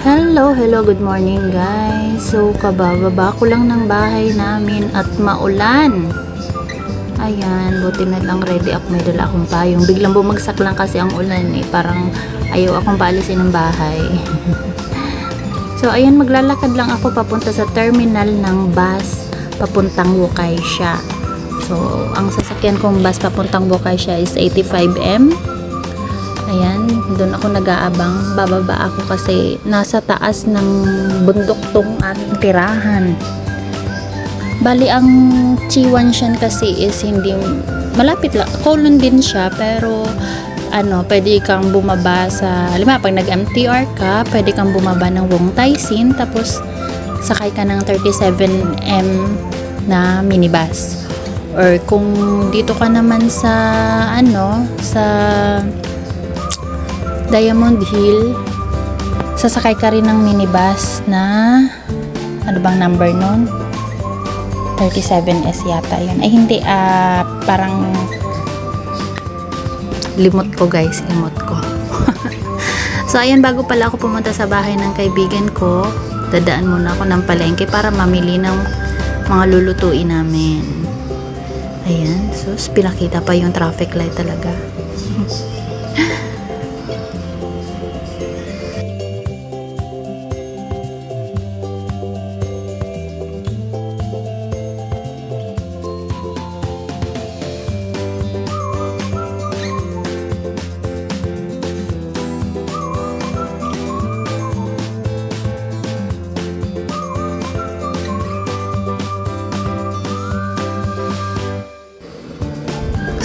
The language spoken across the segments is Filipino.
Hello, good morning guys. So, kabababa ko lang ng bahay namin at maulan. Ayan, buti na lang ready ako. May dala akong payong. Biglang bumagsak lang kasi ang ulan eh. Parang ayaw akong paalisin ng bahay. So, ayan, maglalakad lang ako papunta sa terminal ng bus papuntang Wokaisha. So, ang sasakyan kong bus papuntang Wokaisha is 85M. Ayan, doon ako nag-aabang. Bababa ako kasi nasa taas ng bundok tong aking tirahan. Bali, ang Chiwanshan kasi is hindi, malapit lang. Kowloon din siya, pero pwede kang bumaba sa, halimbawa, pag nag-MTR ka, pwede kang bumaba ng Wongtaisin, tapos sakay ka ng 37M na minibus. Or kung dito ka naman sa, sa Diamond Hill, sasakay ka rin ng minibus na ano bang number nun? 37S yata yun. Ay hindi, parang limot ko guys, limot ko. So ayan, bago pala ako pumunta sa bahay ng kaibigan ko, dadaan muna ako ng palengke para mamili ng mga lulutuin namin. Ayan, so pinakita pa yung traffic light talaga.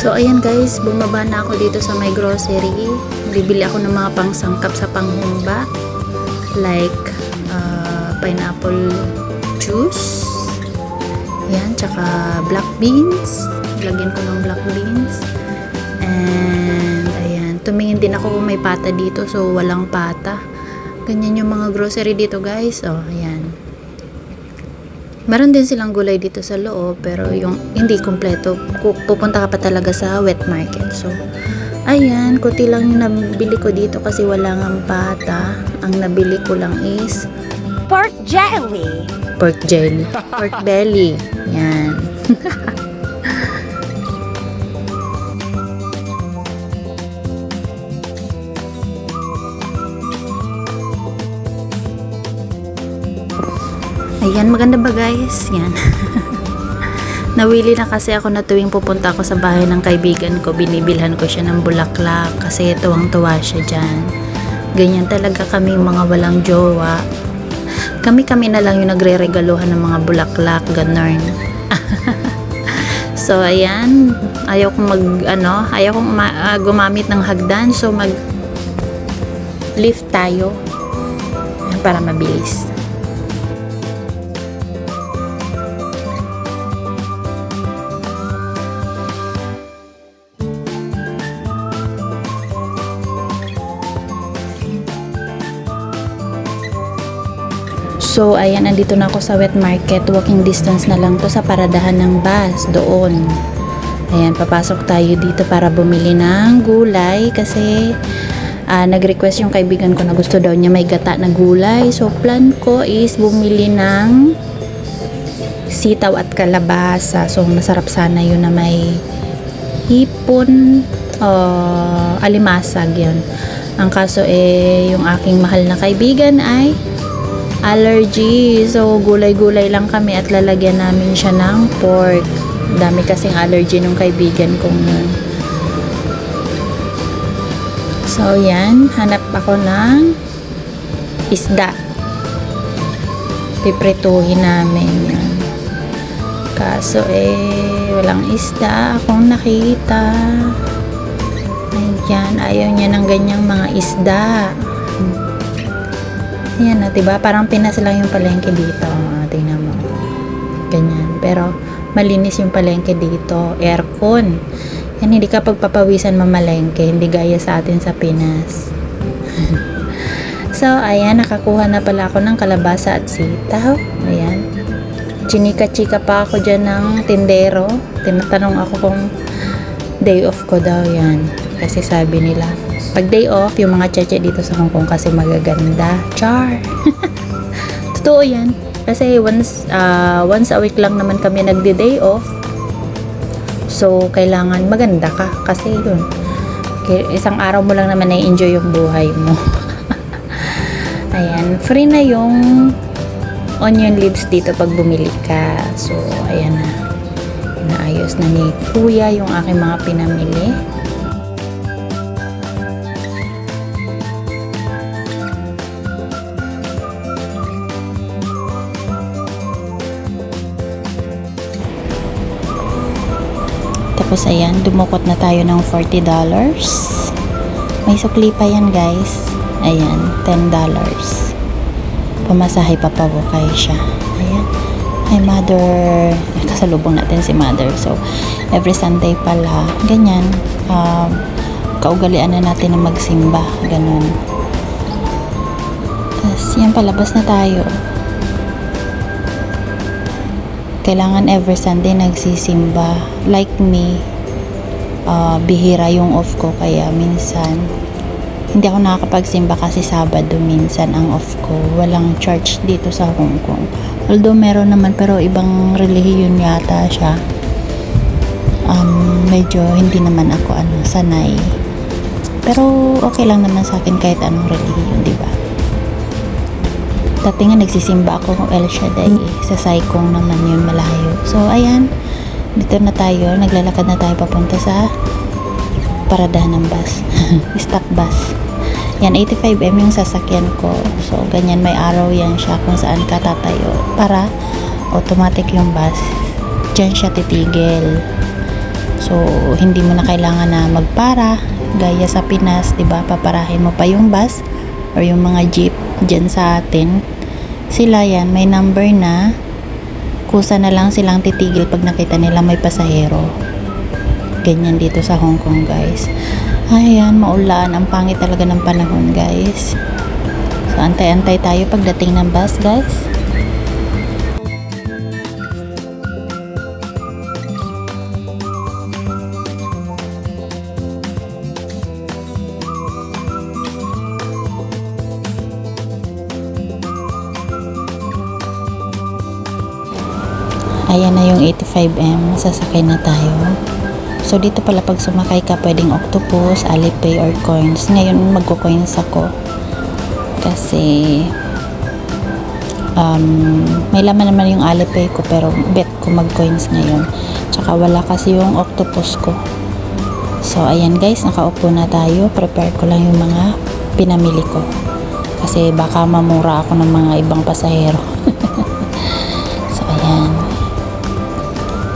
So ayan guys, bumaba na ako dito sa my grocery. Bibili ako ng mga pangsangkap sa panghumba, like pineapple juice, yan, tsaka black beans. Lagyan ko ng black beans. And ayan, tumingin din ako kung may pata dito. So walang pata. Ganyan yung mga grocery dito guys. Oh, ayan. Meron din silang gulay dito sa loob, pero yung hindi kumpleto. Pupunta ka pa talaga sa wet market. So, ayan, kuti lang yung nabili ko dito kasi wala ngang pata. Ang nabili ko lang is pork jelly. Pork jelly. Pork belly. Yan. Ayan, maganda ba guys? Yan. Nawili na kasi ako na tuwing pupunta ako sa bahay ng kaibigan ko, binibilhan ko siya ng bulaklak kasi tuwang-tuwa siya dyan. Ganyan talaga kami mga walang jowa. Kami-kami na lang yung nagre-regaluhan ng mga bulaklak, ganun. So, ayan. Ayaw kong gumamit ng hagdan. So, lift tayo para mabilis. So, ayan, andito na ako sa wet market. Walking distance na lang to sa paradahan ng bus doon. Ayan, papasok tayo dito para bumili ng gulay kasi nag-request yung kaibigan ko na gusto daw niya may gata na gulay. So, plan ko is bumili ng sitaw at kalabasa. So, masarap sana yun na may hipon, alimasag yun. Ang kaso yung aking mahal na kaibigan ay allergy. So, gulay-gulay lang kami at lalagyan namin siya ng pork. Dami kasing allergy nung kaibigan kong yun. So, yan. Hanap ako ng isda. Piprituhin namin yan. Kaso, walang isda akong nakita. Ayan. Ayaw niya ng ganyang mga isda. Ayan na, diba? Parang Pinas lang yung palengke dito. Tingnan mo. Ganyan. Pero, malinis yung palengke dito. Aircon. Yan, hindi ka pagpapawisan mamalengke. Hindi gaya sa atin sa Pinas. So, ayan. Nakakuha na pala ako ng kalabasa at sitaw. Ayan. Chinika-chika pa ako dyan ng tindero. Tinatanong ako kung day off ko daw yan. Kasi sabi nila, Pag day off, yung mga cheche dito sa Hong Kong kasi magaganda. Char! Totoo yan. Kasi once a week lang naman kami nagde-day off. So, kailangan maganda ka. Kasi yun, isang araw mo lang naman na-enjoy yung buhay mo. Ayan. Free na yung onion leaves dito pag bumili ka. So, ayan na. Naayos na ni Kuya yung aking mga pinamili. Tapos ayan, dumukot na tayo ng $40. May sukli pa yan guys. Ayan, $10. Pamasahe pa pawukay siya. Ayan. Hi mother. Kasalubong natin si mother. So, every Sunday pala, ganyan. Kaugalian na natin na magsimba. Ganun. Tapos, yan palabas na tayo. Kailangan every Sunday nagsisimba. Like me, bihira yung off ko kaya minsan hindi ako nakakapagsimba kasi Sabado minsan ang off ko. Walang church dito sa Hong Kong. Although meron naman pero ibang relihiyon yata siya. Medyo hindi naman ako sanay. Pero okay lang naman sa akin kahit anong relihiyon, di ba? Dati nga nagsisimba ako ng El Shaddai sa Saikong naman yun malayo. So ayan, dito na tayo, naglalakad na tayo papunta sa paradahan ng bus. Stop bus. Yan, 85M yung sasakyan ko. So ganyan, may arrow yan siya kung saan ka tatayo para automatic yung bus. Diyan siya titigil. So hindi mo na kailangan na magpara gaya sa Pinas, 'di ba? Paparahin mo pa yung bus or yung mga jeep diyan sa atin. Sila yan, may number na kusa na lang silang titigil pag nakita nila may pasahero. Ganyan dito sa Hong Kong guys. Ayan, maulan. Ang pangit talaga ng panahon guys. So antay-antay tayo pagdating ng bus guys. Ayan na yung 85M, sasakay na tayo. So dito pala pag sumakay ka pwedeng octopus, Alipay or coins. Ngayon magko-coins ako kasi may laman naman yung Alipay ko pero bet ko mag-coins ngayon. Tsaka wala kasi yung octopus ko. So ayan guys, nakaupo na tayo. Prepare ko lang yung mga pinamili ko kasi baka mamura ako ng mga ibang pasahero. So ayan.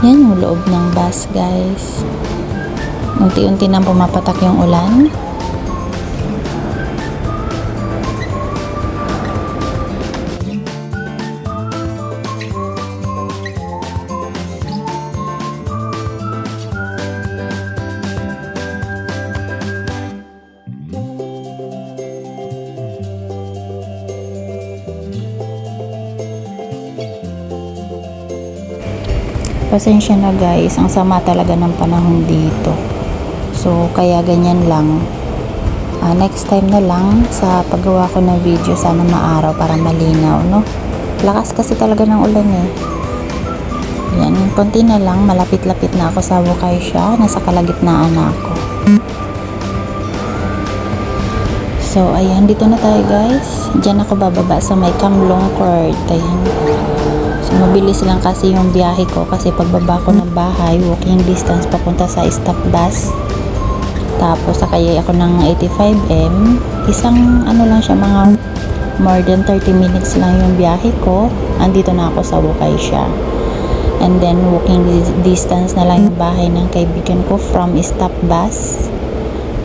Yan yung loob ng bus guys. Unti-unti nang pumapatak yung ulan. Pasensya na guys, ang sama talaga ng panahon dito. So, kaya ganyan lang. Next time na lang sa paggawa ko ng video, sana maaraw para malinaw, no? Lakas kasi talaga ng ulan eh. Yan, konti na lang, malapit-lapit na ako sa Wukaisha, nasa kalagitnaan na ako. So, ayan, dito na tayo guys. Diyan ako bababa sa may Kamlong Court. Ayan. So, mabilis lang kasi yung biyahe ko kasi pagbaba ko ng bahay, walking distance papunta sa stop bus. Tapos, sakay ako ng 85M. Isang, lang siya, mga more than 30 minutes lang yung biyahe ko. Andito na ako sa Wukaisha. And then, walking distance na lang yung bahay ng kaibigan ko from stop bus.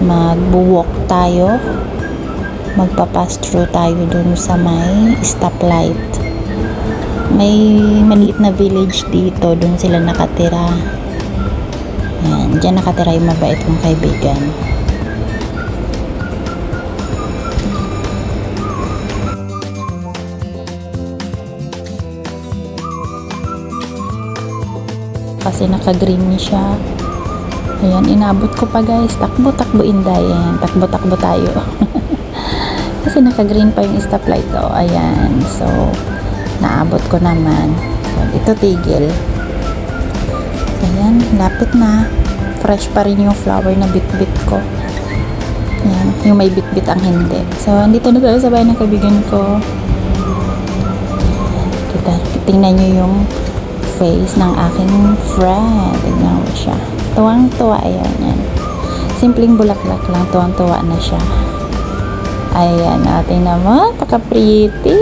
Magbuwalk tayo. Magpa-pass through tayo dun sa may stoplight. May maliit na village dito, dun sila nakatira. Yan, dyan nakatira yung mabait kong kaibigan. Kasi naka-green siya. Ayan, inabot ko pa guys. Takbo-takbo Inday. Ayan, takbo-takbo tayo. Kasi naka-green pa yung stoplight ko. Ayan, so naabot ko naman. So, dito tigil. Ayan, lapit na. Fresh pa rin yung flower na bit-bit ko. Ayan, yung may bit-bit ang hindi. So, andito na tayo sa bahay ng kaibigan ko. Ayan, tingnan nyo yung face ng aking friend. Tingnan mo siya. Tuwang-tuwa, ayan. Simpleng bulaklak lang, tuwang-tuwa na siya. Ayan, tingnan mo, paka-pretty.